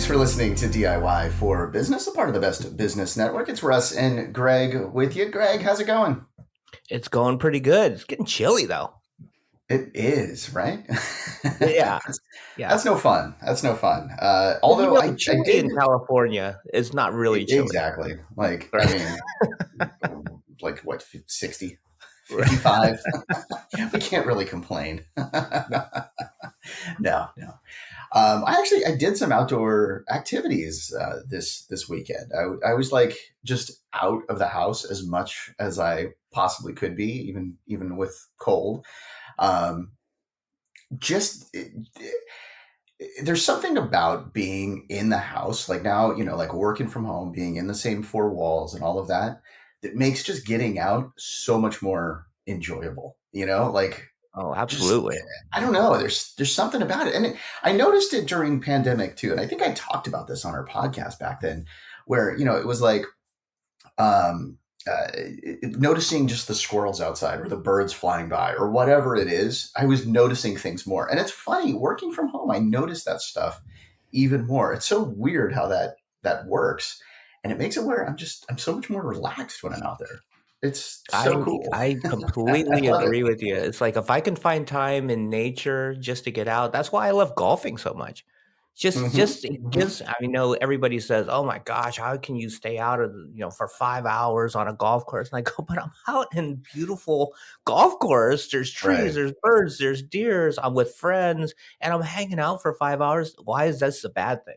Thanks for listening to DIY for Business, a part of the Best Business Network. It's Russ and Greg with you. Greg, how's it going? It's going pretty good. It's getting chilly though. It is, right? Yeah, that's, yeah. that's no fun. That's no fun. Well, Although I chilly did in California is not really chilly, exactly like, I right? mean, like what, 60, Right. 55? We can't really complain. No. I did some outdoor activities this weekend. I was like just out of the house as much as I possibly could be, even with cold. Um, just there's something about being in the house, like now, like working from home, being in the same four walls and all of that, that makes just getting out so much more enjoyable. Like Oh, just absolutely. I don't know. There's something about it, and I noticed it during pandemic too. And I think I talked about this on our podcast back then, where it was like um, noticing just the squirrels outside or the birds flying by or whatever it is. I was noticing things more, and it's funny working from home. I notice that stuff even more. It's so weird how that works, and it makes it where I'm so much more relaxed when I'm out there. It's so I cool. I I completely love it. agree with you. It's like if I can find time in nature just to get out, that's why I love golfing so much. Hmm. Just it Hmm. gives. I know everybody says, "Oh my gosh, how can you stay out of for 5 hours on a golf course?" And I go, "But I'm out in beautiful golf course. There's trees, Right. there's birds, there's deers. I'm with friends, and I'm hanging out for 5 hours. Why is this a bad thing?"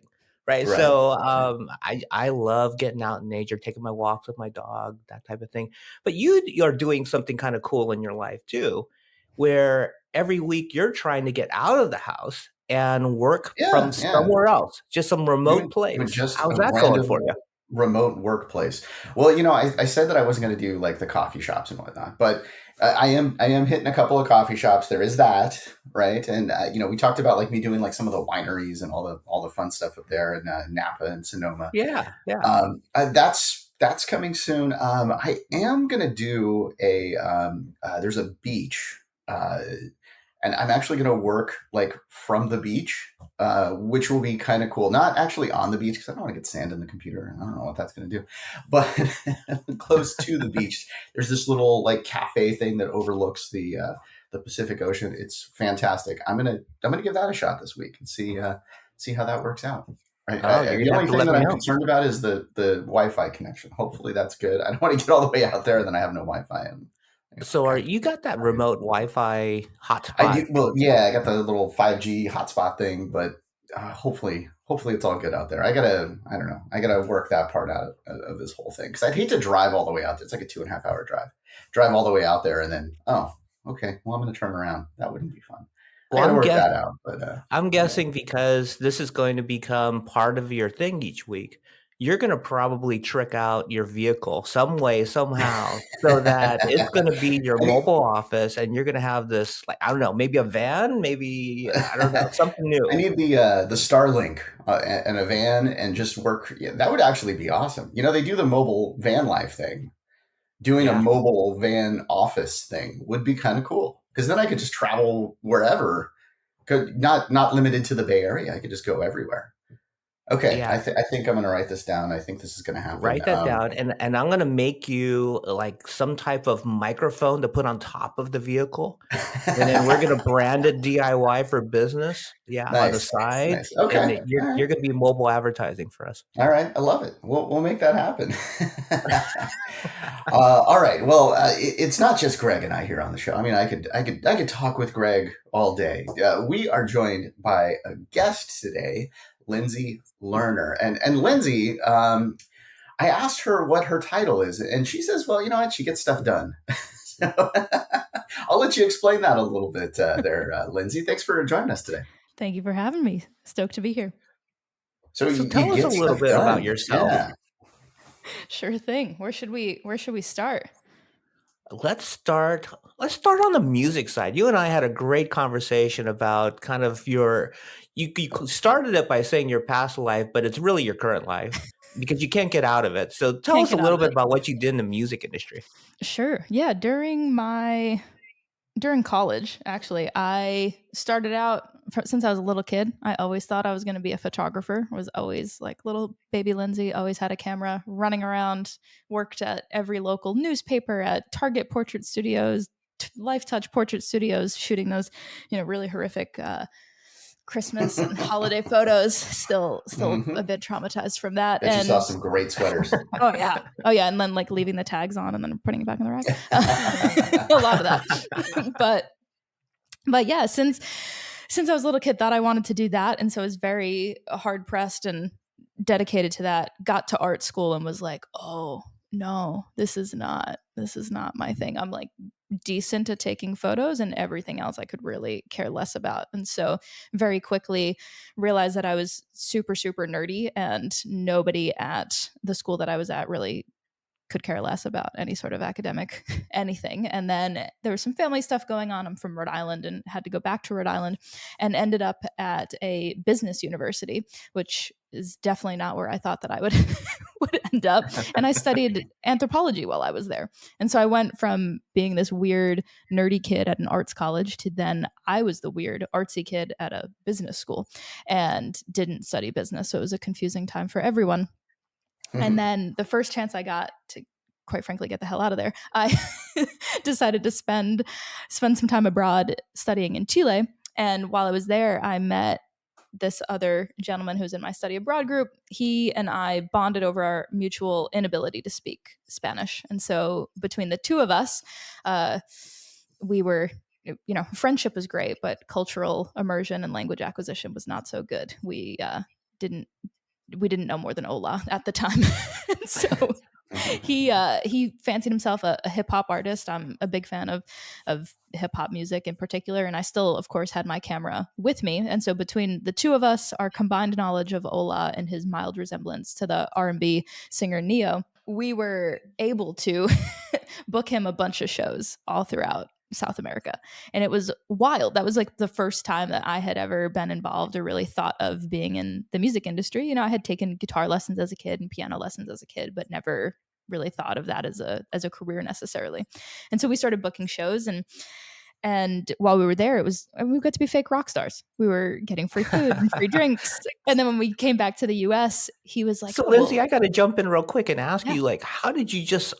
Right. Right. So I love getting out in nature, taking my walks with my dog, that type of thing. But you're doing something kind of cool in your life too, where every week you're trying to get out of the house and work from Yeah. Yeah. somewhere else, just some remote Doing place. just How's a that going for random you? remote workplace. Well, I said that I wasn't going to do like the coffee shops and whatnot, but I am hitting a couple of coffee shops. There is that, right? And we talked about like me doing like some of the wineries and all the fun stuff up there in Napa and Sonoma. Yeah, yeah. That's coming soon. I am gonna do there's a beach, and I'm actually gonna work like from the beach, which will be kind of cool. Not actually on the beach because I don't want to get sand in the computer. I don't know what that's gonna do, but close to the beach, there's this little like cafe thing that overlooks the Pacific Ocean. It's fantastic. I'm gonna give that a shot this week and see how that works out. Oh, you're The gonna have only to thing let that me I'm know. concerned about is the Wi-Fi connection. Hopefully that's good. I don't want to get all the way out there and then I have no Wi-Fi and So are okay. you got that remote Wi-Fi I hotspot? do. Well, yeah, I got the little 5G hotspot thing, but hopefully it's all good out there. I don't know. I gotta work that part out of this whole thing because I'd hate to drive all the way out there. It's like a 2.5 hour drive all the way out there, and then okay, well I'm gonna turn around. That wouldn't be fun. I Well, got to work that out, but I'm yeah. guessing because this is going to become part of your thing each week, you're going to probably trick out your vehicle some way, somehow, so that it's going to be your I need, mobile office and you're going to have this, like, I don't know, maybe a van, maybe, I don't know, something I new. need the Starlink and a van and just work. Yeah, that would actually be awesome. They do the mobile van life thing. Doing a Yeah. mobile van office thing would be kind of cool because then I could just travel wherever. Not limited to the Bay Area. I could just go everywhere. Okay, Yeah. I think I'm going to write this down. I think this is going to happen. Write that down, and I'm gonna make you, like, some type of microphone to put on top of the vehicle, and then we're gonna brand it DIY for business, yeah, on the Nice, side, nice. and Okay, then you're all right. you're gonna be mobile advertising for us. All right, I love it. We'll make that happen. All right. Well, it's not just Greg and I here on the show. I mean, I could talk with Greg all day. We are joined by a guest today, Lindsey Lerner, and Lindsey. I asked her what her title is, and she says, "Well, you know what? She gets stuff done." So, I'll let you explain that a little bit there, Lindsey. Thanks for joining us today. Thank you for having me. Stoked to be here. So So you tell us a get little stuff bit about done, yourself. yeah. Sure thing. Where should we start? Let's start on the music side. You and I had a great conversation about kind of you started it by saying your past life, but it's really your current life because you can't get out of it. So tell Can't us a get out little of bit it. about what you did in the music industry. Sure. Yeah, during college, actually, I started out since I was a little kid, I always thought I was going to be a photographer. I was always like little baby Lindsay, always had a camera, running around, worked at every local newspaper, at Target Portrait Studios, Life Touch Portrait Studios, shooting those, really horrific Christmas and holiday photos. Still a bit traumatized from that. Bet you saw some great sweaters. Oh yeah, and then like leaving the tags on and then putting it back in the rack. A lot of that. but yeah, since I was a little kid, thought I wanted to do that, and so I was very hard pressed and dedicated to that. Got to art school and was like, oh no, this is not my thing. I'm like decent at taking photos, and everything else I could really care less about. And so very quickly realized that I was super, super nerdy, and nobody at the school that I was at really could care less about any sort of academic anything. And then there was some family stuff going on. I'm from Rhode Island and had to go back to Rhode Island, and ended up at a business university, which is definitely not where I thought that I would would end up. And I studied anthropology while I was there. And so I went from being this weird nerdy kid at an arts college to then I was the weird artsy kid at a business school and didn't study business. So it was a confusing time for everyone. And then the first chance I got to, quite frankly, get the hell out of there, I decided to spend some time abroad studying in Chile. And while I was there, I met this other gentleman who's in my study abroad group. He and I bonded over our mutual inability to speak Spanish. And so between the two of us, we were, friendship was great, but cultural immersion and language acquisition was not so good. We didn't know more than hola at the time. So he fancied himself a hip hop artist. I'm a big fan of hip hop music in particular, and I still, of course, had my camera with me. And so between the two of us, our combined knowledge of hola and his mild resemblance to the R&B singer Neo, we were able to book him a bunch of shows all throughout South America. And it was wild. That was like the first time that I had ever been involved or really thought of being in the music industry. I had taken guitar lessons as a kid and piano lessons as a kid, but never really thought of that as a career necessarily. And so we started booking shows, and while we were there, we got to be fake rock stars. We were getting free food and free drinks. And then when we came back to the US, he was like, so Lindsey, I got to jump in real quick and ask you, like, how did you just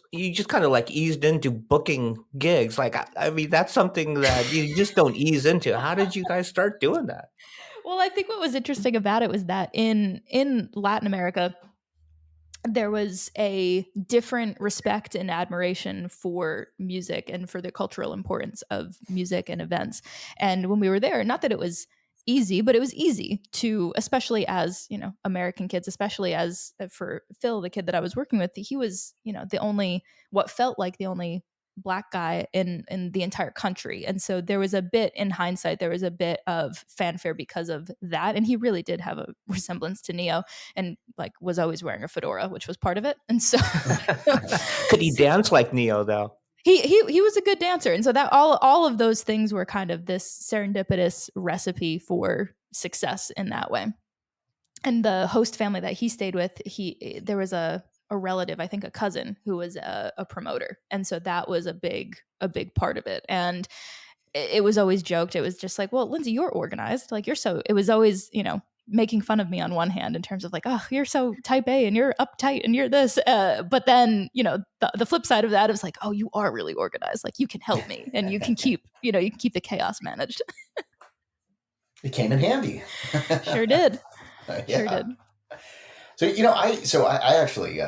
kind of like eased into booking gigs? Like, I mean, that's something that you just don't ease into. How did you guys start doing that? Well, I think what was interesting about it was that in Latin America, there was a different respect and admiration for music and for the cultural importance of music and events. And when we were there, not that it was easy, but it was easy to, especially as, American kids, especially as for Phil, the kid that I was working with, he was, what felt like the only Black guy in the entire country. And so there was a bit, in hindsight, there was a bit of fanfare because of that. And he really did have a resemblance to Neo, and like was always wearing a fedora, which was part of it. And so could he dance like Neo though? He was a good dancer. And so that all of those things were kind of this serendipitous recipe for success in that way. And the host family that he stayed with, there was a relative, I think a cousin, who was a promoter. And so that was a big part of it. And it was always joked. It was just like, well, Lindsey, you're organized. Like it was always, making fun of me on one hand in terms of like, oh, you're so type A and you're uptight and you're this. But then, the flip side of that is like, oh, you are really organized. Like you can help me and you can keep the chaos managed. It came in handy. Sure did. Yeah. Sure did. So I actually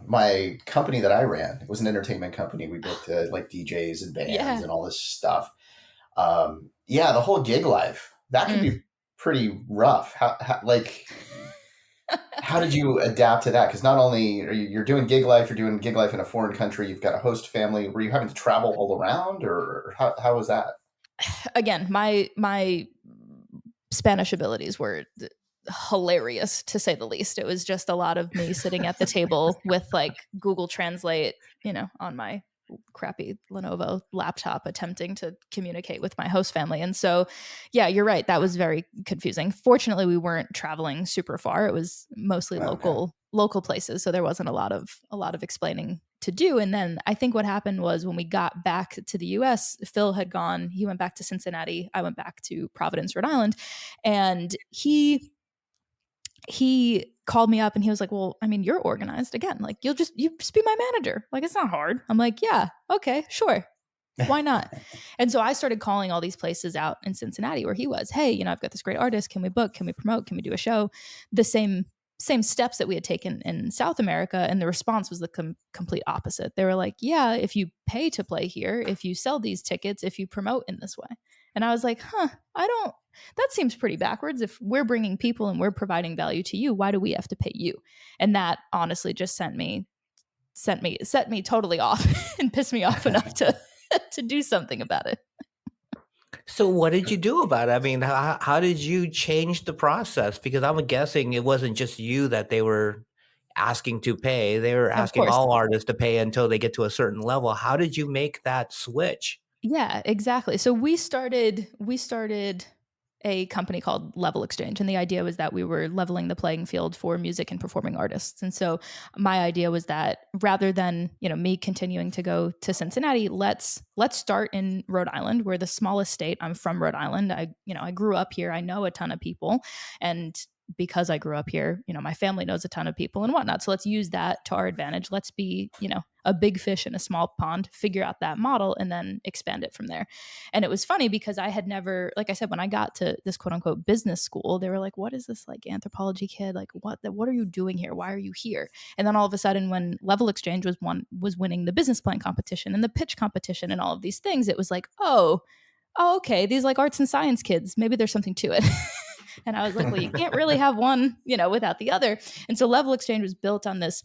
my company that I ran, it was an entertainment company. We booked like DJs and bands and all this stuff. The whole gig life that could be pretty rough. How did you adapt to that? Because not only are you're doing gig life, you're doing gig life in a foreign country. You've got a host family. Were you having to travel all around, or how was that? Again, my Spanish abilities were hilarious, to say the least. It was just a lot of me sitting at the table with like Google Translate, on my crappy Lenovo laptop, attempting to communicate with my host family. And so, yeah, you're right. That was very confusing. Fortunately, we weren't traveling super far. It was mostly local local places, so there wasn't a lot of explaining to do. And then I think what happened was when we got back to the US, Phil had gone, he went back to Cincinnati, I went back to Providence, Rhode Island, and he called me up and he was like, well, I mean, you're organized again. Like, you just be my manager. Like, it's not hard. I'm like, yeah, okay, sure. Why not? And so I started calling all these places out in Cincinnati where he was. Hey, you know, I've got this great artist. Can we book? Can we promote? Can we do a show? The same steps that we had taken in South America. And the response was the complete opposite. They were like, yeah, if you pay to play here, if you sell these tickets, if you promote in this way. And I was like, that seems pretty backwards. If we're bringing people and we're providing value to you, why do we have to pay you? And that honestly just set me totally off and pissed me off enough to do something about it. So what did you do about it? I mean, how did you change the process? Because I'm guessing it wasn't just you that they were asking to pay. They were asking all artists to pay until they get to a certain level. How did you make that switch? Yeah, exactly. So we started a company called Level Exchange, and the idea was that we were leveling the playing field for music and performing artists. And so my idea was that rather than, you know, me continuing to go to Cincinnati, let's start in Rhode Island. We're the smallest state. I'm from Rhode Island. I grew up here. I know a ton of people, and because I grew up here, you know, my family knows a ton of people and whatnot. So let's use that to our advantage. Let's be, you know, a big fish in a small pond, figure out that model, and then expand it from there. And it was funny because I had never, like I said, when I got to this quote unquote business school, they were like, what is this like anthropology kid? Like, what are you doing here? Why are you here? And then all of a sudden, when Level Exchange was winning the business plan competition and the pitch competition and all of these things, it was like, oh, okay, these like arts and science kids, maybe there's something to it. And I was like, well, you can't really have one, you know, without the other. And so Level Exchange was built on this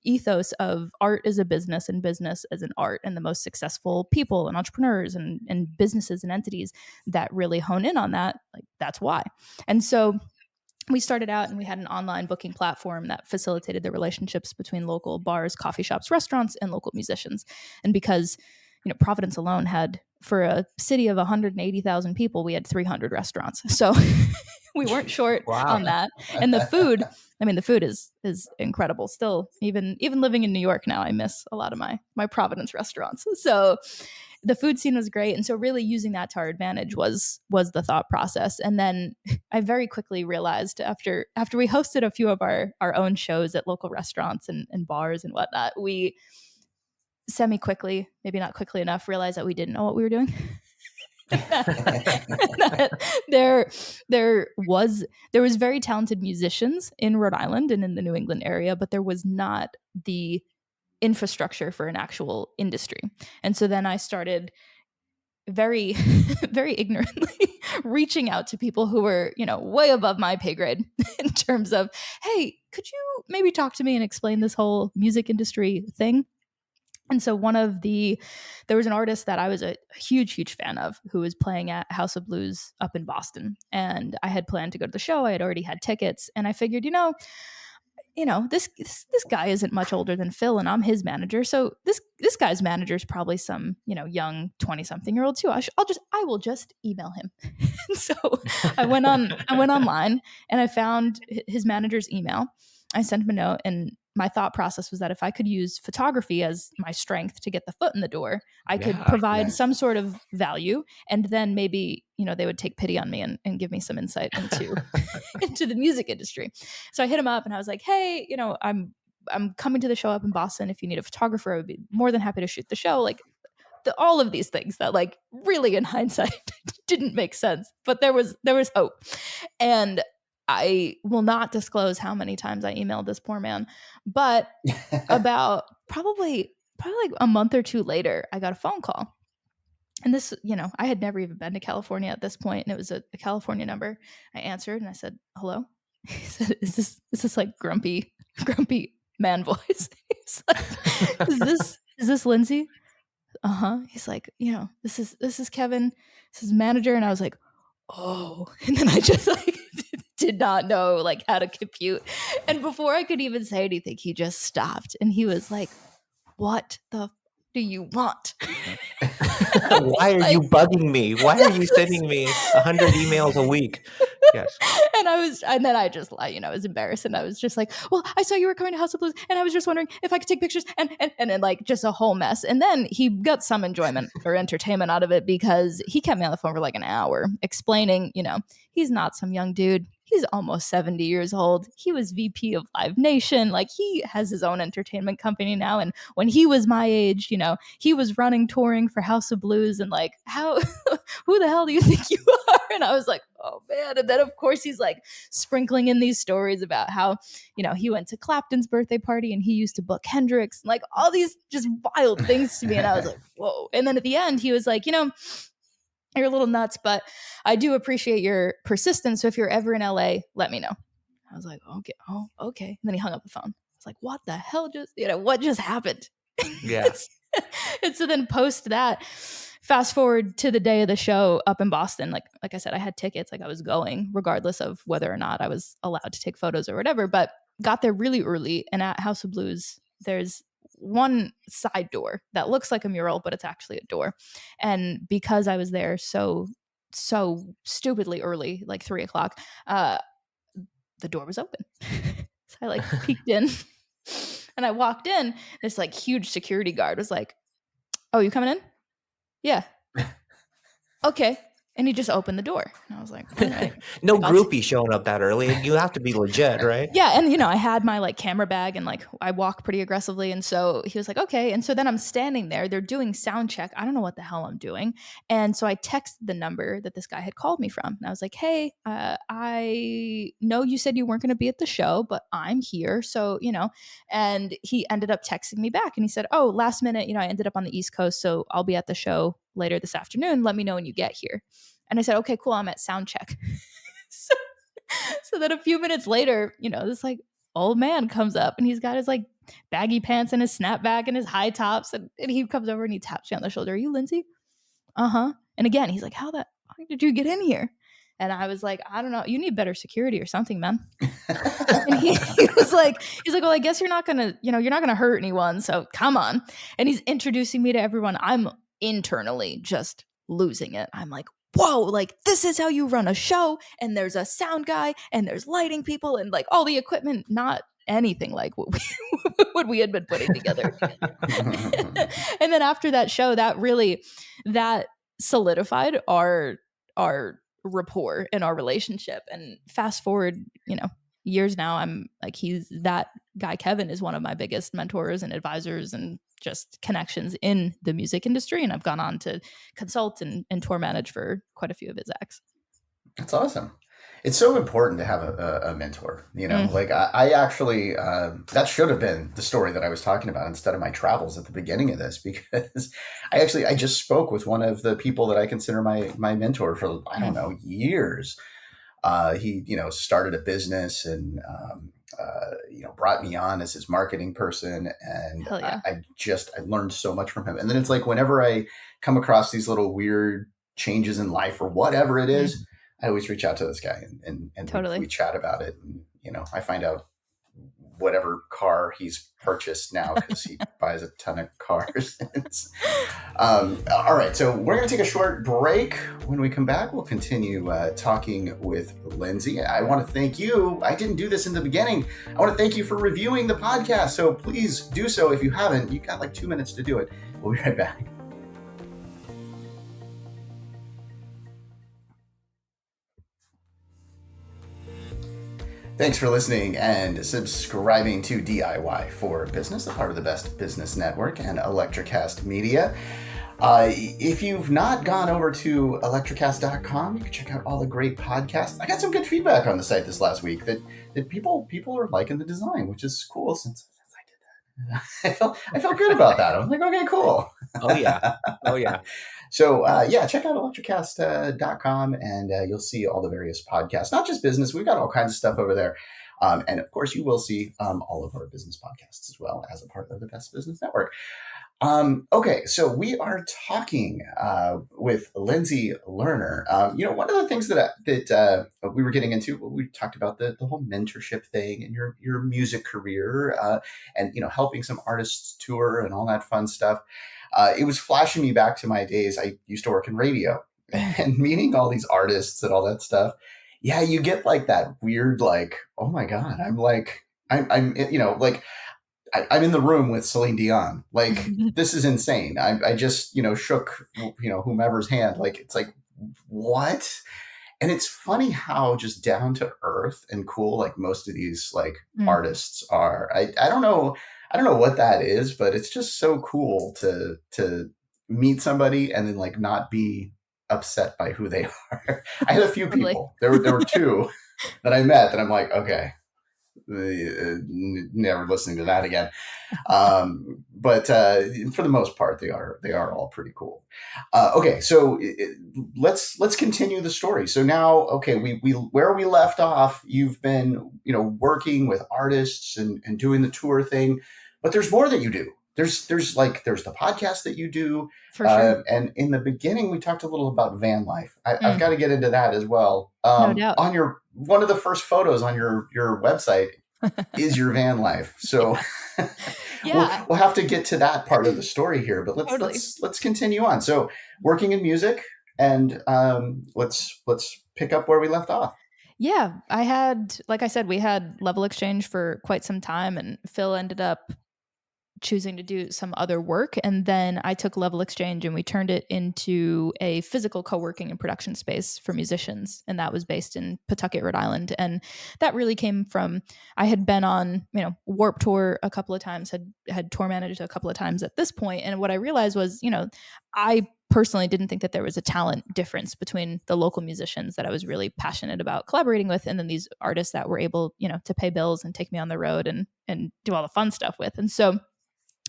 ethos of art as a business and business as an art, and the most successful people and entrepreneurs and businesses and entities that really hone in on that, like, that's why. And so we started out and we had an online booking platform that facilitated the relationships between local bars, coffee shops, restaurants, and local musicians. And because, you know, Providence alone had, for a city of 180,000 people, we had 300 restaurants. So we weren't short on that. And the food, I mean, the food is incredible. Still, even living in New York now, I miss a lot of my Providence restaurants. So the food scene was great. And so really using that to our advantage was the thought process. And then I very quickly realized after we hosted a few of our own shows at local restaurants and bars and whatnot, we semi-quickly, maybe not quickly enough, realized that we didn't know what we were doing. there was very talented musicians in Rhode Island and in the New England area, but there was not the infrastructure for an actual industry. And so then I started very, very ignorantly reaching out to people who were, you know, way above my pay grade in terms of, hey, could you maybe talk to me and explain this whole music industry thing? And so there was an artist that I was a huge fan of who was playing at House of Blues up in Boston. And I had planned to go to the show. I had already had tickets. And I figured, you know, this guy isn't much older than Phil, and I'm his manager. So this guy's manager is probably some, you know, young 20-something-year-old too. I will just email him. So I went online and I found his manager's email. I sent him a note, and my thought process was that if I could use photography as my strength to get the foot in the door, I could provide some sort of value, and then maybe, you know, they would take pity on me and give me some insight into the music industry. So I hit him up and I was like, hey, you know, I'm coming to the show up in Boston. If you need a photographer, I would be more than happy to shoot the show. Like all of these things that, like, really in hindsight didn't make sense, but there was hope. And I will not disclose how many times I emailed this poor man, but about probably like a month or two later, I got a phone call. And this, you know, I had never even been to California at this point, and it was a California number. I answered and I said, hello. He said, is this like grumpy man voice? He's like, is this Lindsey? Uh-huh. He's like, you know, this is Kevin, this is manager. And I was like, oh. And then I just like did not know like how to compute. And before I could even say anything, he just stopped and he was like, what the do you want? Why are you bugging me? Why are you sending me 100 emails a week? Yes. And then I just, I was embarrassed, and I was just like, well, I saw you were coming to House of Blues, and I was just wondering if I could take pictures, and then like just a whole mess. And then he got some enjoyment or entertainment out of it, because he kept me on the phone for like an hour explaining, he's not some young dude. He's almost 70 years old. He was VP of Live Nation. Like, he has his own entertainment company now. And when he was my age, he was touring for House of Blues. And like, who the hell do you think you are? And I was like, oh man. And then of course he's like sprinkling in these stories about how, he went to Clapton's birthday party and he used to book Hendrix, and like all these just wild things to me. And I was like, whoa. And then at the end he was like, you're a little nuts, but I do appreciate your persistence. So if you're ever in LA, let me know. I was like, okay. Oh, okay. And then he hung up the phone. I was like, what the hell what just happened? Yeah. And so then post that, fast forward to the day of the show up in Boston. Like I said, I had tickets, like I was going regardless of whether or not I was allowed to take photos or whatever, but got there really early. And at House of Blues, there's one side door that looks like a mural, but it's actually a door. And because I was there so stupidly early, like 3:00, the door was open. So I like peeked in, and I walked in. This like huge security guard was like, "Oh, you coming in?" "Yeah." "Okay." And he just opened the door. And I was like, all right. No groupie showing up that early. You have to be legit, right? Yeah. And, I had my like camera bag, and like I walk pretty aggressively. And so he was like, okay. And so then I'm standing there. They're doing sound check. I don't know what the hell I'm doing. And so I texted the number that this guy had called me from. And I was like, hey, I know you said you weren't going to be at the show, but I'm here. So, and he ended up texting me back, and he said, oh, last minute, I ended up on the East Coast. So I'll be at the show later this afternoon. Let me know when you get here. And I said, okay, cool. I'm at sound check. so then a few minutes later, this like old man comes up, and he's got his like baggy pants and his snapback and his high tops. And he comes over and he taps me on the shoulder. Are you Lindsey? Uh-huh. And again, he's like, how did you get in here? And I was like, I don't know. You need better security or something, man. And he was like, well, I guess you're not going to hurt anyone. So come on. And he's introducing me to everyone. I'm internally just losing it. I'm like, whoa, like this is how you run a show. And there's a sound guy, and there's lighting people, and like all the equipment, not anything like what we had been putting together. And then after that show, that solidified our rapport and our relationship. And fast forward, years now, I'm like, that guy Kevin is one of my biggest mentors and advisors and just connections in the music industry. And I've gone on to consult and tour manage for quite a few of his acts. That's awesome. It's so important to have a mentor, like I actually, that should have been the story that I was talking about instead of my travels at the beginning of this, because I just spoke with one of the people that I consider my mentor for, I don't know, years. He, started a business and, brought me on as his marketing person. And yeah. I learned so much from him. And then it's like, whenever I come across these little weird changes in life or whatever it is, I always reach out to this guy and totally. we chat about it. And, I find out whatever car he's purchased now, because he buys a ton of cars. All right, so we're going to take a short break. When we come back, we'll continue talking with Lindsey. I want to thank you. I didn't do this in the beginning. I want to thank you for reviewing the podcast. So please do so if you haven't. You got like 2 minutes to do it. We'll be right back. Thanks for listening and subscribing to DIY for Business, a part of the Best Business Network and Electrocast Media. If you've not gone over to electrocast.com, you can check out all the great podcasts. I got some good feedback on the site this last week that people are liking the design, which is cool since I did that. I felt good about that. I was like, okay, cool. Oh yeah. So, check out electrocast.com and you'll see all the various podcasts, not just business. We've got all kinds of stuff over there. And of course, you will see all of our business podcasts as well as a part of the Best Business Network. Okay, so we are talking with Lindsey Lerner. One of the things that we were getting into, we talked about the whole mentorship thing and your music career and helping some artists tour and all that fun stuff. it was flashing me back to my days. I used to work in radio and meeting all these artists and all that stuff. Yeah, you get like that weird, like, oh my God, I'm like, I'm in the room with Celine Dion. Like, this is insane. I just, shook, whomever's hand. Like, it's like, what? And it's funny how just down to earth and cool, like most of these like artists are. I don't know. I don't know what that is, but it's just so cool to meet somebody and then like not be upset by who they are. I had a few people. There were two that I met that I'm like, okay, never listening to that again. But for the most part, they are all pretty cool. Okay, so let's continue the story. So now, okay, we where we left off, you've been working with artists and doing the tour thing, but there's more that you do. There's the podcast that you do. For sure. And in the beginning, we talked a little about van life. I've got to get into that as well. No doubt. On one of the first photos on your website is your van life. So yeah, we'll have to get to that part of the story here, but let's continue on. So working in music, and let's pick up where we left off. Yeah, like I said, we had Level Exchange for quite some time, and Phil ended up choosing to do some other work. And then I took Level Exchange and we turned it into a physical co-working and production space for musicians. And that was based in Pawtucket, Rhode Island. And that really came from, I had been on, Warped Tour a couple of times, had tour managed a couple of times at this point. And what I realized was, I personally didn't think that there was a talent difference between the local musicians that I was really passionate about collaborating with, and then these artists that were able, to pay bills and take me on the road and do all the fun stuff with. And so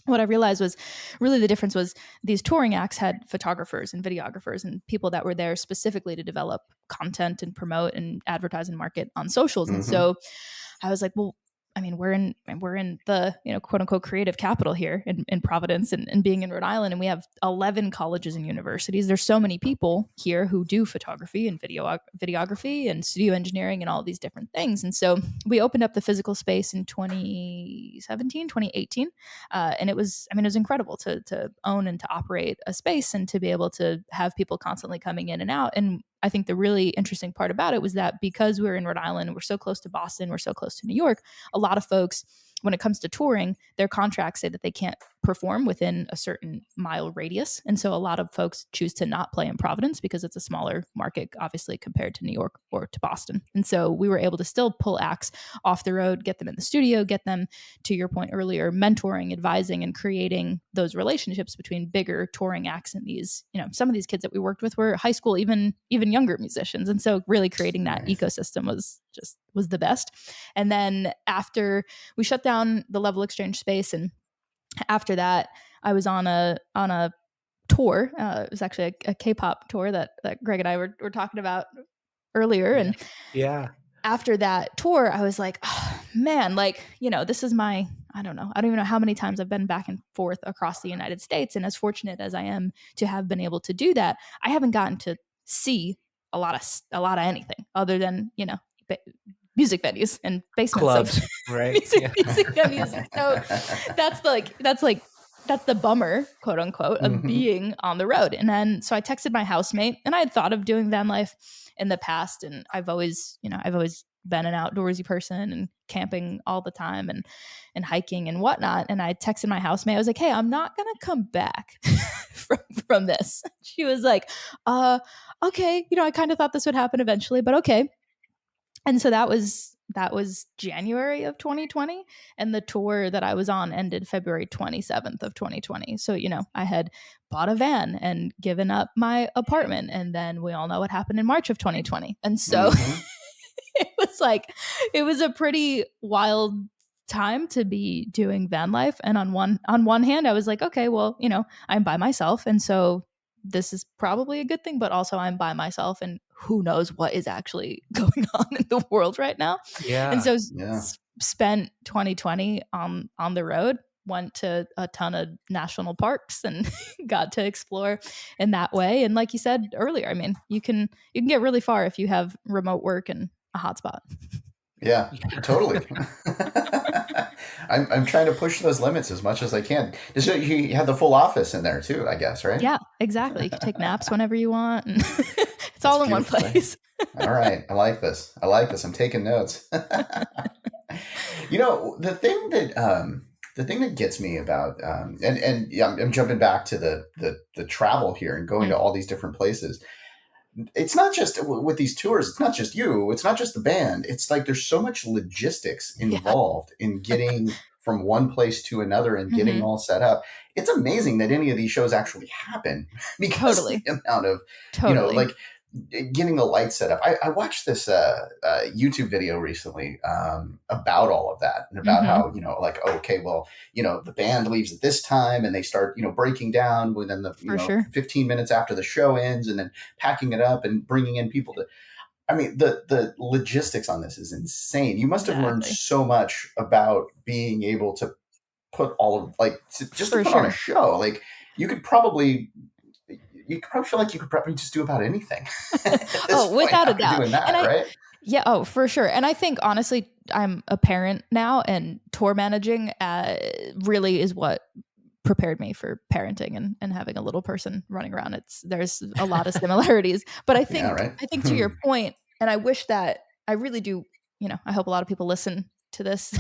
what I realized was really the difference was these touring acts had photographers and videographers and people that were there specifically to develop content and promote and advertise and market on socials. And so I was like, well, I mean, we're in the, quote unquote creative capital here in Providence and being in Rhode Island. And we have 11 colleges and universities. There's so many people here who do photography and videography and studio engineering and all these different things. And so we opened up the physical space in 2018. And it was incredible to own and to operate a space and to be able to have people constantly coming in and out. And I think the really interesting part about it was that because we're in Rhode Island, we're so close to Boston, we're so close to New York, a lot of folks, when it comes to touring, their contracts say that they can't perform within a certain mile radius. And so a lot of folks choose to not play in Providence because it's a smaller market, obviously, compared to New York or to Boston. And so we were able to still pull acts off the road, get them in the studio, get them, to your point earlier, mentoring, advising, and creating those relationships between bigger touring acts and these, some of these kids that we worked with were high school, even younger musicians. And so really creating that ecosystem was the best. And then after we shut down the Level Exchange space, and after that, I was on a tour. It was actually a K-pop tour that Greg and I were talking about earlier. And after that tour, I was like, oh, man, like, this is I don't even know how many times I've been back and forth across the United States. And as fortunate as I am to have been able to do that, I haven't gotten to see a lot of anything other than, music venues and basements clubs, of right? music venues. So that's the bummer, quote unquote, of being on the road. And then so I texted my housemate, and I had thought of doing van life in the past, and I've always been an outdoorsy person and camping all the time and hiking and whatnot. And I texted my housemate. I was like, hey, I'm not gonna come back from this. She was like, okay, I kind of thought this would happen eventually, but okay. And so that was January of 2020, and the tour that I was on ended February 27th of 2020. So, I had bought a van and given up my apartment, and then we all know what happened in March of 2020. And so it was a pretty wild time to be doing van life. And on one hand, I was like, okay, well, I'm by myself, and so this is probably a good thing, but also I'm by myself, and who knows what is actually going on in the world right now. Yeah. And so spent 2020 on the road, went to a ton of national parks and got to explore in that way. And like you said earlier, I mean, you can get really far if you have remote work and a hotspot. Yeah, totally. I'm trying to push those limits as much as I can. So you have the full office in there too, I guess, right? Yeah, exactly. You can take naps whenever you want, and it's That's all in one beautiful thing. place. All right, I like this. I'm taking notes. The thing that gets me about and yeah, I'm jumping back to the travel here and going Mm, to all these different places. It's not just with these tours. It's not just you. It's not just the band. It's like there's so much logistics yeah. involved in getting from one place to another and getting Hmm. all set up. It's amazing that any of these shows actually happen because of the Totally. amount of, Totally. like getting the lights set up. I watched this YouTube video recently about all of that and about Hmm. how, like, okay, well, the band leaves at this time and they start, breaking down within the, For sure. 15 minutes after the show ends, and then packing it up and bringing in people to, I mean, the logistics on this is insane. You must have learned Exactly. so much about being able to put all of, like, just to For put on a sure. show. Like, you could probably feel like you could probably just do about anything at this Oh, point without a after doubt. doing And that, right? yeah, oh, for sure. And I think honestly, I'm a parent now, and tour managing really is what prepared me for parenting and having a little person running around. There's a lot of similarities, but Yeah, right. I think to your point, and I wish that I really do, I hope a lot of people listen to this,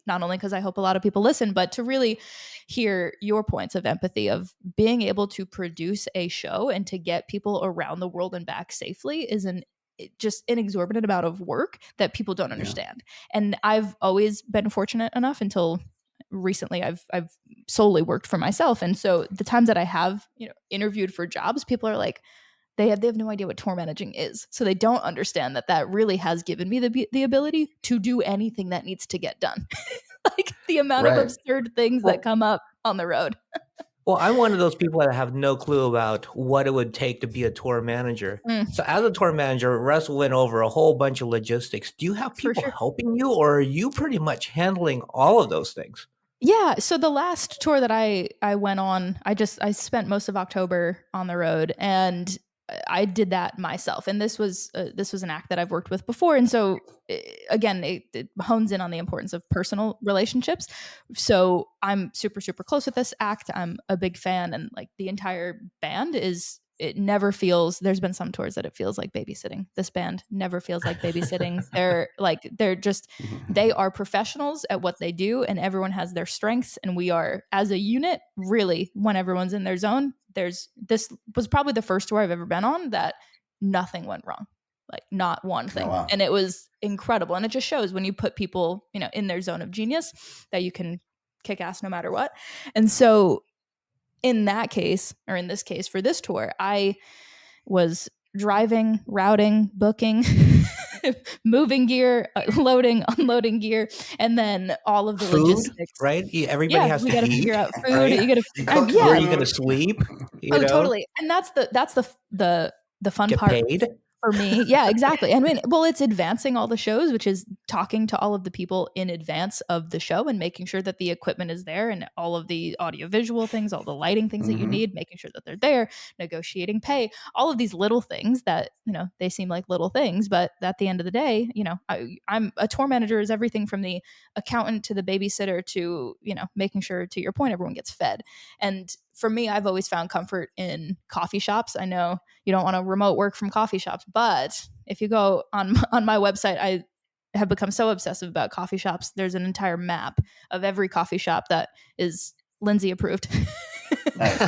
not only because I hope a lot of people listen, but to really hear your points of empathy of being able to produce a show and to get people around the world and back safely is just an exorbitant amount of work that people don't Yeah, understand. And I've always been fortunate enough until recently I've solely worked for myself. And so the times that I have, interviewed for jobs, people are like, they have no idea what tour managing is. So they don't understand that really has given me the ability to do anything that needs to get done. Like the amount of right. absurd things that Well, come up on the road. Well, I'm one of those people that have no clue about what it would take to be a tour manager. Mm, So as a tour manager, Russ went over a whole bunch of logistics. Do you have for people sure. helping you, or are you pretty much handling all of those things? Yeah, so the last tour that I went on, I spent most of October on the road, and I did that myself. And this was an act that I've worked with before, and so again, it hones in on the importance of personal relationships. So I'm super super close with this act. I'm a big fan, and like the entire band is. It never feels. There's been some tours that it feels like babysitting. This band never feels like babysitting. They're just they are professionals at what they do, and everyone has their strengths, and we are as a unit really when everyone's in their zone. This was probably the first tour I've ever been on that nothing went wrong, like not one oh thing, wow, and it was incredible. And it just shows when you put people in their zone of genius that you can kick ass no matter what. And so in that case, or in this case for this tour, I was driving, routing, booking, moving gear, loading, unloading gear, and then all of the Food, logistics. right? Everybody Yeah, has we to got to eat, figure out food. right? You got to, you and cooking Where are yeah, you going to food? sleep? You oh, know, totally. And that's the fun get part paid. for me. Yeah, exactly. I mean, well, it's advancing all the shows, which is talking to all of the people in advance of the show and making sure that the equipment is there and all of the audiovisual things, all the lighting things that you Hmm. need, making sure that they're there, negotiating pay, all of these little things that, they seem like little things, but at the end of the day, I'm a tour manager is everything from the accountant to the babysitter to, making sure, to your point, everyone gets fed. And for me, I've always found comfort in coffee shops. I know you don't want to remote work from coffee shops, but if you go on my website, I have become so obsessive about coffee shops. There's an entire map of every coffee shop that is Lindsey approved. Nice.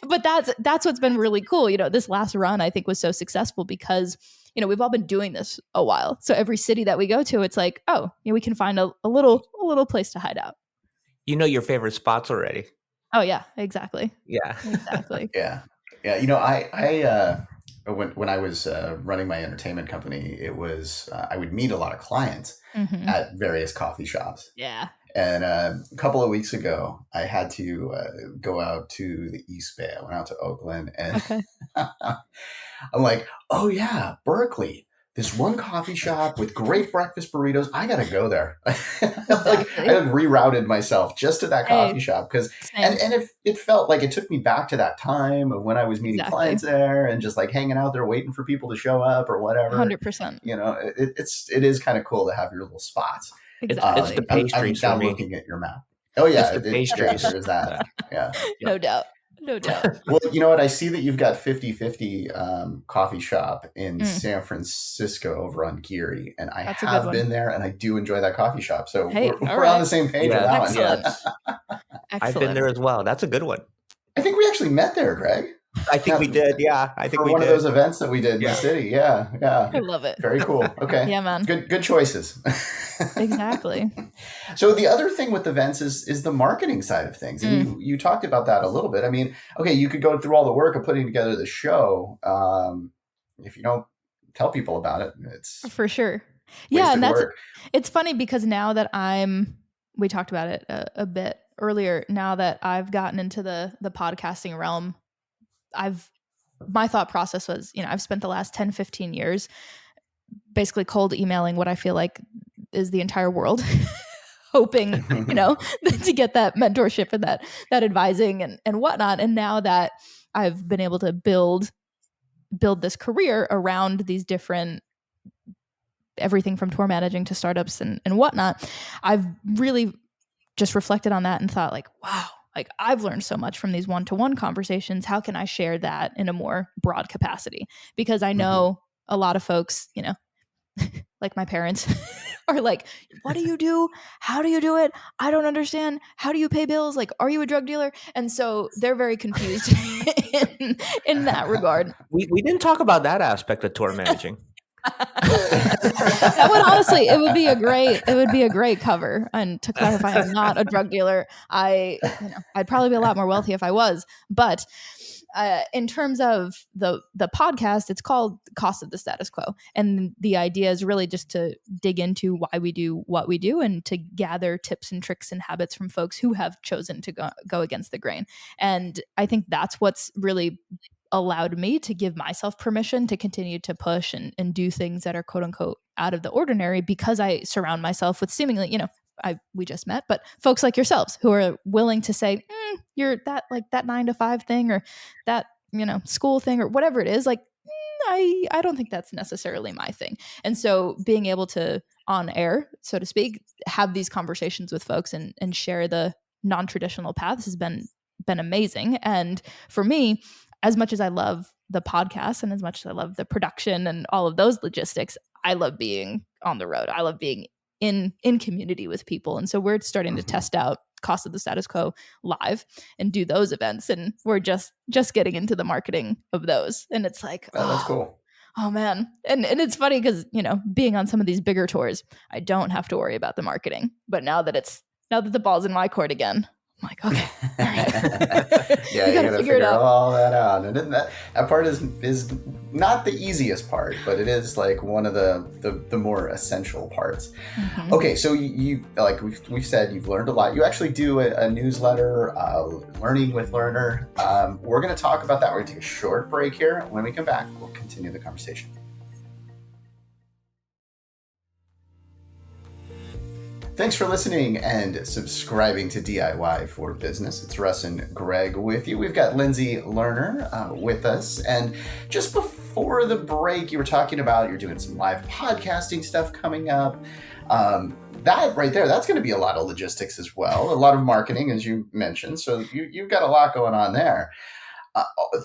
But that's what's been really cool. This last run I think was so successful because we've all been doing this a while. So every city that we go to, it's like, oh, we can find a little place to hide out. You know your favorite spots already. Oh yeah, exactly, Yeah. exactly. Yeah, yeah. When I was running my entertainment company, it was I would meet a lot of clients Hmm. at various coffee shops. Yeah. And a couple of weeks ago, I had to go out to the East Bay. I went out to Oakland, and Okay. I'm like, oh yeah, Berkeley. This one coffee shop with great breakfast burritos. I gotta go there. Like I Exactly. had rerouted myself just to that Hey, coffee shop because, same. and it felt like it took me back to that time of when I was meeting Exactly. clients there and just like hanging out there waiting for people to show up or whatever. 100%. It is kind of cool to have your little spots. It's the pastries I'm for now me. looking at your map. Oh It's yeah, the pastries. there is that. Yeah. No doubt. No doubt. Well, you know what? I see that you've got 50/50 coffee shop in San Francisco over on Geary, and I That's a good have one. been there, and I do enjoy that coffee shop. So Hey, we're all on right. the same page Yeah, with that Excellent. one. Excellent. I've been there as well. That's a good one. I think we actually met there, Greg. I think we did. Yeah, I think for we one did. of those events that we did in the Yeah. city. Yeah, yeah. I love it. Very cool. Okay. Yeah, man. Good choices. Exactly. So the other thing with events is the marketing side of things, and you talked about that a little bit. I mean, okay, you could go through all the work of putting together the show. If you don't tell people about it, it's For sure. wasted And work. it's funny because now that we talked about it a bit earlier, now that I've gotten into the podcasting realm, my thought process was, I've spent the last 10, 15 years basically cold emailing what I feel like is the entire world, hoping, to get that mentorship and that advising and whatnot. And now that I've been able to build this career around these different, everything from tour managing to startups and whatnot, I've really just reflected on that and thought like, wow, like I've learned so much from these one-to-one conversations. How can I share that in a more broad capacity? Because I know a lot of folks, like my parents are like, what do you do? How do you do it? I don't understand. How do you pay bills? Like, are you a drug dealer? And so they're very confused in that regard. We didn't talk about that aspect of tour managing. That would honestly, it would be a great cover. And to clarify, I'm not a drug dealer. I'd probably be a lot more wealthy if I was. But in terms of the podcast, it's called Cost of the Status Quo. And the idea is really just to dig into why we do what we do and to gather tips and tricks and habits from folks who have chosen to go against the grain. And I think that's what's really allowed me to give myself permission to continue to push and do things that are quote unquote out of the ordinary, because I surround myself with seemingly, we just met, but folks like yourselves who are willing to say, you're that 9 to 5 thing or that, school thing or whatever it is, like, I don't think that's necessarily my thing. And so being able to on air, so to speak, have these conversations with folks and share the non-traditional paths has been amazing. And for me, as much as I love the podcast and as much as I love the production and all of those logistics, I love being on the road. I love being in community with people. And so we're starting to test out Cost of the Status Quo live and do those events. And we're just getting into the marketing of those. And it's like, that's cool. Oh man. And it's funny because, being on some of these bigger tours, I don't have to worry about the marketing. But now that the ball's in my court again, I'm like, okay, all right. Yeah, you gotta figure all that out. And that part is not the easiest part, but it is like one of the more essential parts. Okay, so you like we've said you've learned a lot. You actually do a newsletter, Learning with Lerner. We're going to talk about that. We're going to take a short break here. When we come back, we'll continue the conversation. Thanks for listening and subscribing to DIY for Business. It's Russ and Greg with you. We've got Lindsey Lerner with us. And just before the break, you were talking about you're doing some live podcasting stuff coming up. That right there, that's going to be a lot of logistics as well. A lot of marketing, as you mentioned. So you've got a lot going on there.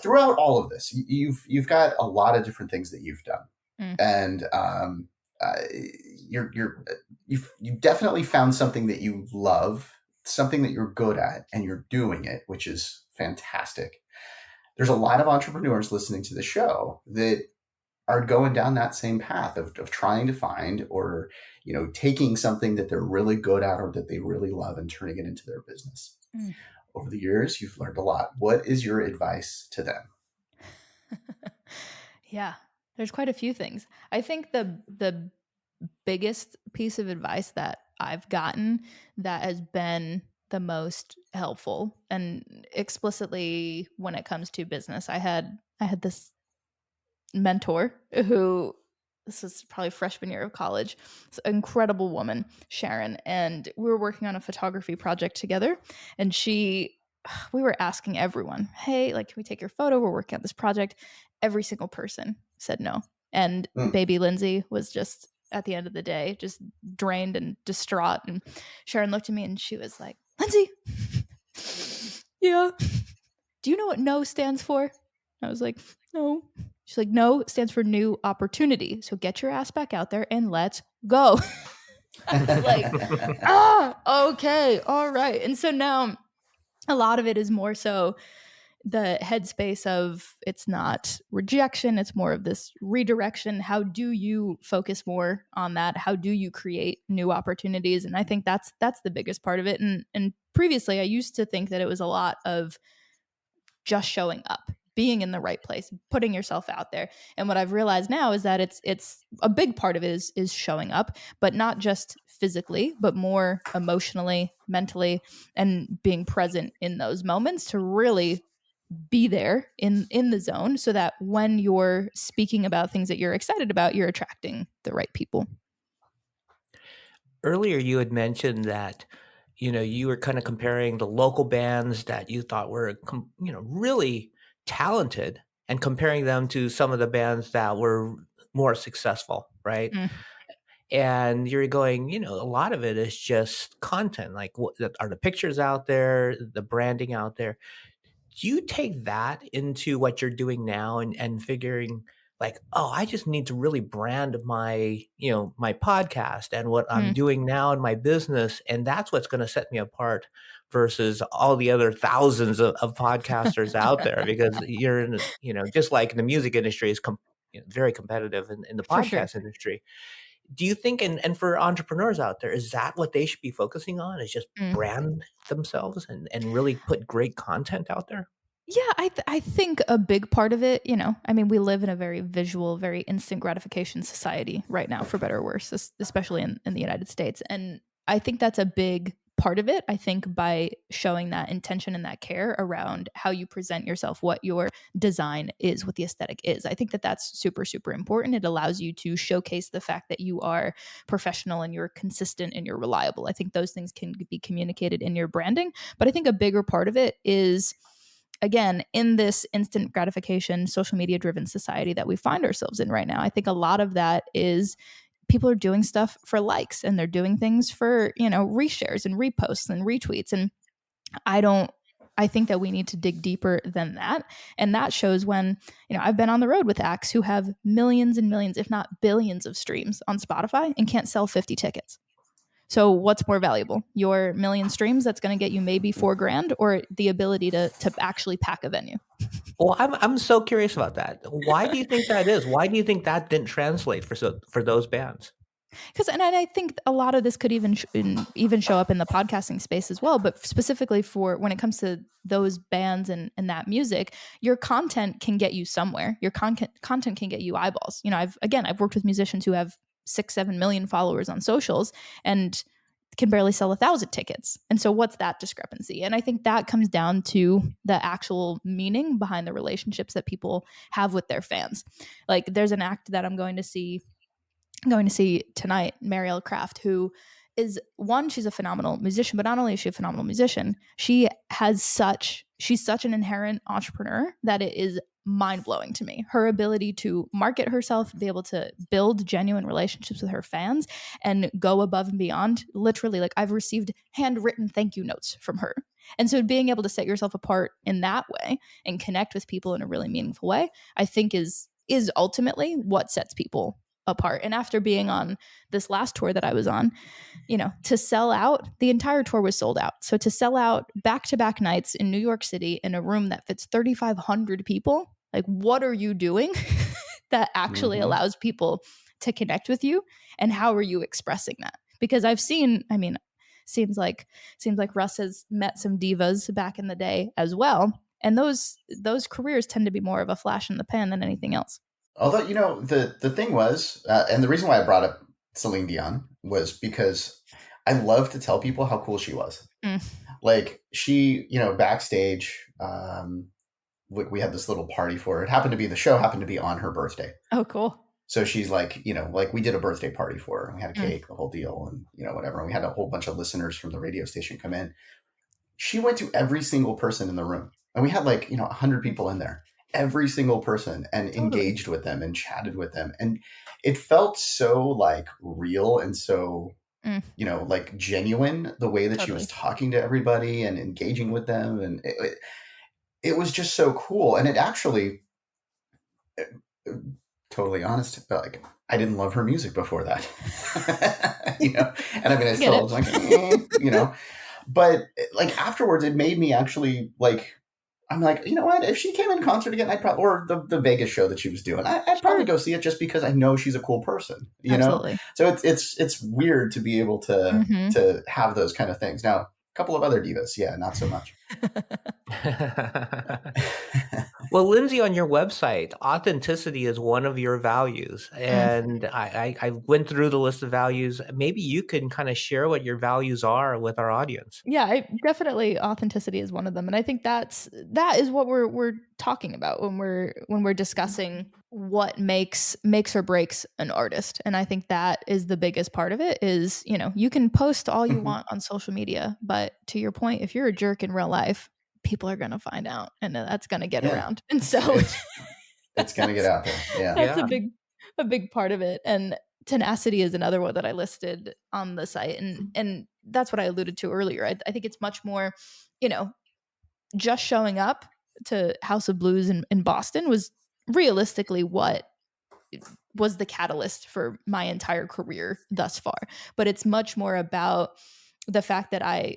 Throughout all of this, you've got a lot of different things that you've done. And you've definitely found something that you love, something that you're good at, and you're doing it, which is fantastic. There's a lot of entrepreneurs listening to the show that are going down that same path of trying to find or, taking something that they're really good at or that they really love and turning it into their business. Over the years, you've learned a lot. What is your advice to them? Yeah, there's quite a few things. I think the biggest piece of advice that I've gotten that has been the most helpful, and explicitly when it comes to business, I had this mentor who, this was probably freshman year of college, this incredible woman, Sharon, and we were working on a photography project together, and we were asking everyone, hey, like, can we take your photo? We're working on this project. Every single person said no. And baby Lindsey was just at the end of the day, just drained and distraught. And Sharon looked at me and she was like, Lindsey, yeah, do you know what NO stands for? I was like, no. She's like, NO stands for new opportunity. So get your ass back out there and let's go. I was like, okay, all right. And so now a lot of it is more so the headspace of it's not rejection, it's more of this redirection. How do you focus more on that? How do you create new opportunities? And I think that's the biggest part of it. And previously I used to think that it was a lot of just showing up, being in the right place, putting yourself out there. And what I've realized now is that it's a big part of it is showing up, but not just physically, but more emotionally, mentally, and being present in those moments to really be there in the zone, so that when you're speaking about things that you're excited about, you're attracting the right people. Earlier, you had mentioned that, you were kind of comparing the local bands that you thought were, really talented and comparing them to some of the bands that were more successful, right? Mm. And you're going, a lot of it is just content. Like, what are the pictures out there, the branding out there? Do you take that into what you're doing now and figuring like, oh, I just need to really brand my, my podcast and what I'm doing now in my business. And that's what's going to set me apart versus all the other thousands of podcasters out there, because you're in, just like the music industry is very competitive in the For sure. podcast industry. Do you think, and for entrepreneurs out there, is that what they should be focusing on, is just brand themselves and really put great content out there? Yeah, I think a big part of it, I mean, we live in a very visual, very instant gratification society right now, for better or worse, especially in the United States. And I think that's a big part of it. I think by showing that intention and that care around how you present yourself, what your design is, what the aesthetic is, I think that that's super, super important. It allows you to showcase the fact that you are professional and you're consistent and you're reliable. I think those things can be communicated in your branding. But I think a bigger part of it is, again, in this instant gratification, social media driven society that we find ourselves in right now, I think a lot of that is people are doing stuff for likes, and they're doing things for, reshares and reposts and retweets. And I think that we need to dig deeper than that. And that shows when, I've been on the road with acts who have millions and millions, if not billions of streams on Spotify and can't sell 50 tickets. So what's more valuable, your million streams that's going to get you maybe $4,000, or the ability to actually pack a venue? Well, I'm so curious about that. Why do you think that is? Why do you think that didn't translate for those bands? Because, and I think a lot of this could even show up in the podcasting space as well. But specifically for when it comes to those bands and that music, your content can get you somewhere. Your content can get you eyeballs. I've worked with musicians who have 6-7 million followers on socials and can barely sell 1,000 tickets. And so what's that discrepancy? And I think that comes down to the actual meaning behind the relationships that people have with their fans. Like, there's an act that I'm going to see tonight, Marielle Craft, who is she's a phenomenal musician, but not only is she a phenomenal musician, she's such an inherent entrepreneur that it is mind-blowing to me. Her ability to market herself, be able to build genuine relationships with her fans and go above and beyond. Literally, like, I've received handwritten thank you notes from her. And so being able to set yourself apart in that way and connect with people in a really meaningful way, I think is ultimately what sets people apart. And after being on this last tour that I was on, to sell out, the entire tour was sold out. So to sell out back-to-back nights in New York City in a room that fits 3,500 people, like, what are you doing that actually allows people to connect with you? And how are you expressing that? Because I've seen, seems like Russ has met some divas back in the day as well. And those careers tend to be more of a flash in the pan than anything else. Although, the thing was, and the reason why I brought up Celine Dion was because I love to tell people how cool she was. Like, she, backstage, we had this little party for her. It happened to be, the show happened to be on her birthday. Oh, cool. So she's like, like, we did a birthday party for her. We had a cake, the whole deal, and, whatever. And we had a whole bunch of listeners from the radio station come in. She went to every single person in the room. And we had 100 people in there. every single person and Totally. engaged with them and chatted with them. And it felt so like real and so, Mm, like genuine, the way that she was totally. talking to everybody and engaging with them. And it was just so cool. And it actually, uh, totally honest, like I didn't love her music before that, and I mean, I I get still it. was like, but like afterwards, it made me actually like, I'm like, you know what? If she came in concert again, I'd probably, or the Vegas show that she was doing, I'd probably Sure. go see it just because I know she's a cool person. Absolutely. So it's weird to be able to Mm-hmm. to have those kind of things. Now, a couple of other divas, yeah, not so much. Well, Lindsey, on your website, authenticity is one of your values. Mm. And I went through the list of values. Maybe you can kind of share what your values are with our audience. Yeah, definitely authenticity is one of them, and I think that is what we're talking about when we're discussing what makes or breaks an artist. And I think that is the biggest part of it. Is you can post all you Mhm. want on social media, but to your point, if you're a jerk in real life, people are gonna find out, and that's gonna get Yeah, around. And it's so it's it's gonna get that's out there. Yeah. that's Yeah. a big part of it. And tenacity is another one that I listed on the site, and that's what I alluded to earlier. I think it's much more, you know, just showing up to House of Blues in Boston was realistically what was the catalyst for my entire career thus far. But it's much more about the fact that I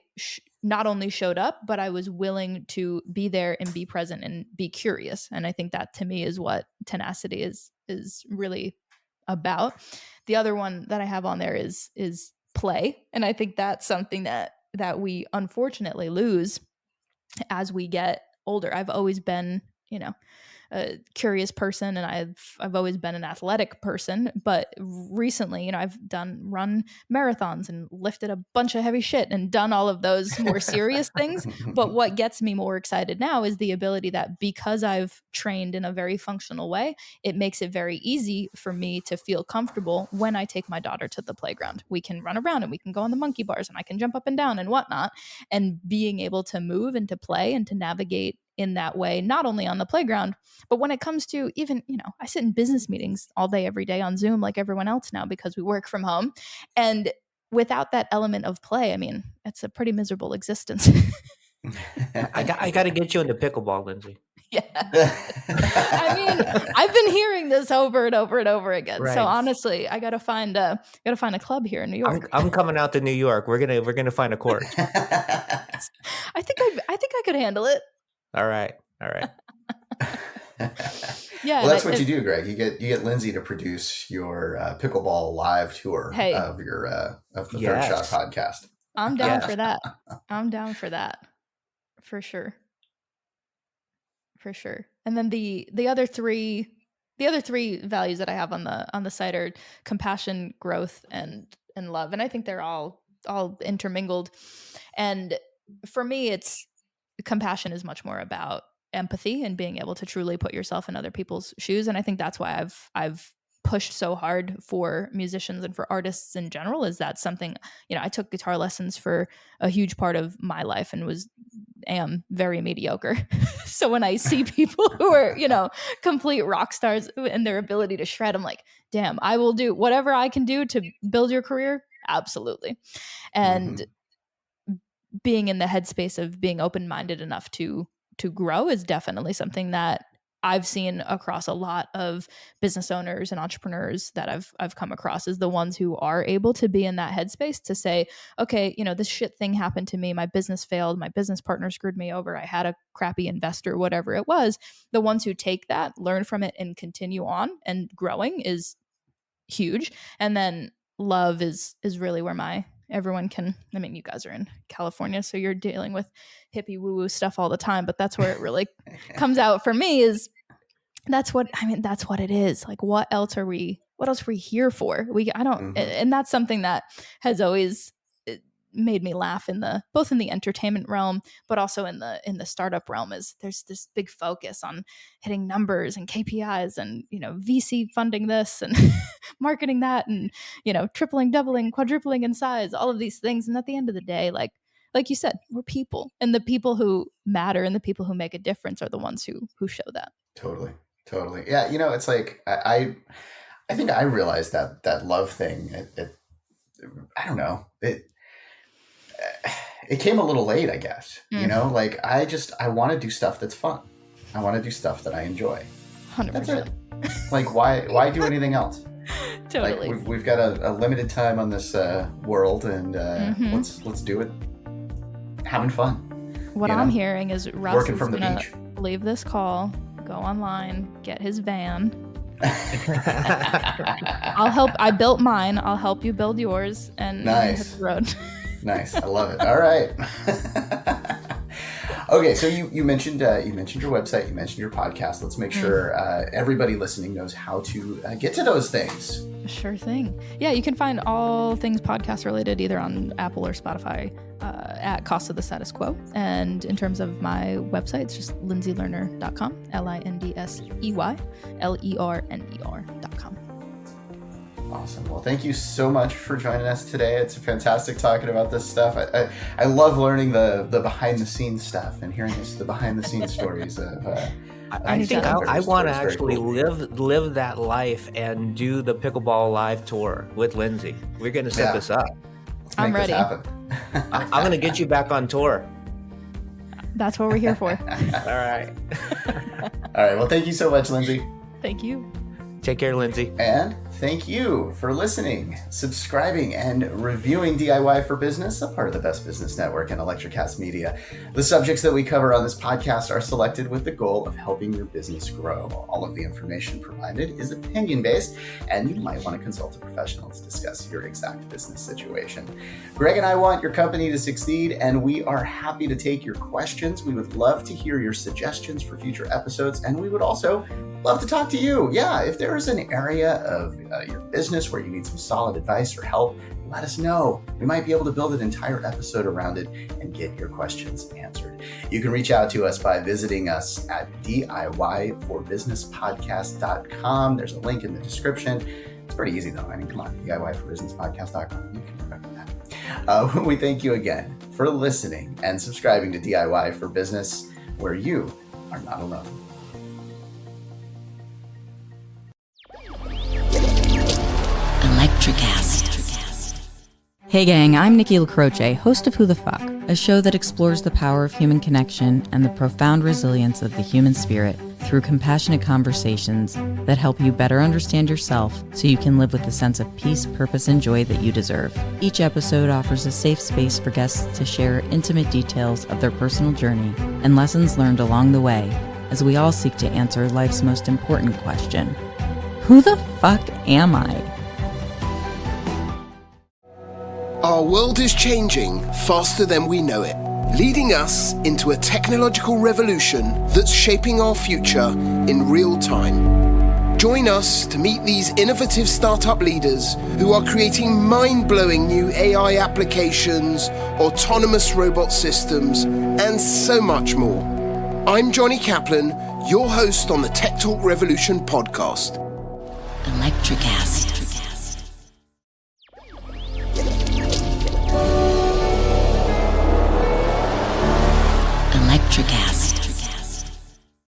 not only showed up, but I was willing to be there and be present and be curious. And I think that to me is what tenacity is really about. The other one that I have on there is play, and I think that's something that we unfortunately lose as we get older. I've always been, a curious person, and I've always been an athletic person, but recently, I've run marathons and lifted a bunch of heavy shit and done all of those more serious things. But what gets me more excited now is the ability that, because I've trained in a very functional way, it makes it very easy for me to feel comfortable when I take my daughter to the playground. We can run around and we can go on the monkey bars and I can jump up and down and whatnot. And being able to move and to play and to navigate in that way, not only on the playground, but when it comes to even, I sit in business meetings all day, every day on Zoom, like everyone else now, because we work from home. And without that element of play, I mean, it's a pretty miserable existence. I got to get you into pickleball, Lindsey. Yeah. I mean, I've been hearing this over and over and over again. So Right. honestly, I gotta find a club here in New York. I'm coming out to New York. We're gonna find a court. I think I could handle it. All right. Yeah. Well, that's what you do, Greg. You get Lindsey to produce your pickleball live tour Hey. of your of the Yes. Third Shot podcast. I'm down Yes. for that. I'm down for that. For sure. For sure. And then the other three values that I have on the site are compassion, growth, and love. And I think they're all intermingled. And for me, it's compassion is much more about empathy and being able to truly put yourself in other people's shoes. And I think that's why I've pushed so hard for musicians and for artists in general. Is that something, I took guitar lessons for a huge part of my life and am very mediocre. So when I see people who are, complete rock stars and their ability to shred, I'm like, damn, I will do whatever I can do to build your career. Absolutely. And being in the headspace of being open-minded enough to grow is definitely something that I've seen across a lot of business owners and entrepreneurs that I've come across, is the ones who are able to be in that headspace to say, okay, this shit thing happened to me. My business failed. My business partner screwed me over. I had a crappy investor, whatever it was. The ones who take that, learn from it, and continue on and growing is huge. And then love is really where everyone can, I mean, you guys are in California, so you're dealing with hippie woo woo stuff all the time, but that's where it really comes out for me. Is that's what it is. Like, what else are we here for? And that's something that has always made me laugh both in the entertainment realm, but also in the startup realm. Is there's this big focus on hitting numbers and KPIs and, VC funding this and marketing that, and, tripling, doubling, quadrupling in size, all of these things. And at the end of the day, like you said, we're people, and the people who matter and the people who make a difference are the ones who show that. Totally. Yeah, it's like I think I realized that love thing. I don't know. It came a little late, I guess. Like I want to do stuff that's fun. I want to do stuff that I enjoy. 100%. That's it. Like why do anything else? Totally. Like we've got a limited time on this world, and let's do it. Having fun. What I'm hearing is Russ working is from the gonna beach. leave this call, go online, get his van. I'll help. I built mine. I'll help you build yours, and hit the road. Nice. I love it. All right. Okay, so you mentioned your website, you mentioned your podcast. Let's make sure everybody listening knows how to get to those things. Sure thing. Yeah, you can find all things podcast related either on Apple or Spotify at Cost of the Status Quo. And in terms of my website, it's just lindseylerner.com, LindseyLerner.com. Awesome. Well, thank you so much for joining us today. It's fantastic talking about this stuff. I love learning the behind the scenes stuff and hearing the behind the scenes stories of. I think I want to actually live that life and do the Pickleball Live tour with Lindsey. We're going to set this up. Let's make this happen. I'm going to get you back on tour. That's what we're here for. All right. All right. Well, thank you so much, Lindsey. Thank you. Take care, Lindsey. And thank you for listening, subscribing, and reviewing DIY for Business, a part of the Best Business Network and Electrocast Media. The subjects that we cover on this podcast are selected with the goal of helping your business grow. All of the information provided is opinion-based, and you might want to consult a professional to discuss your exact business situation. Greg and I want your company to succeed, and we are happy to take your questions. We would love to hear your suggestions for future episodes, and we would also love to talk to you. Yeah, if there is an area of your business where you need some solid advice or help, let us know. We might be able to build an entire episode around it and get your questions answered. You can reach out to us by visiting us at DIYforbusinesspodcast.com. There's a link in the description. It's pretty easy though. I mean, come on, DIYforbusinesspodcast.com. You can remember that. We thank you again for listening and subscribing to DIY for Business, where you are not alone. Hey gang, I'm Nikki LaCroce, host of Who the Fuck, a show that explores the power of human connection and the profound resilience of the human spirit through compassionate conversations that help you better understand yourself so you can live with the sense of peace, purpose, and joy that you deserve. Each episode offers a safe space for guests to share intimate details of their personal journey and lessons learned along the way as we all seek to answer life's most important question: who the fuck am I? Our world is changing faster than we know it, leading us into a technological revolution that's shaping our future in real time. Join us to meet these innovative startup leaders who are creating mind-blowing new AI applications, autonomous robot systems, and so much more. I'm Johnny Kaplan, your host on the Tech Talk Revolution podcast. Electrocast.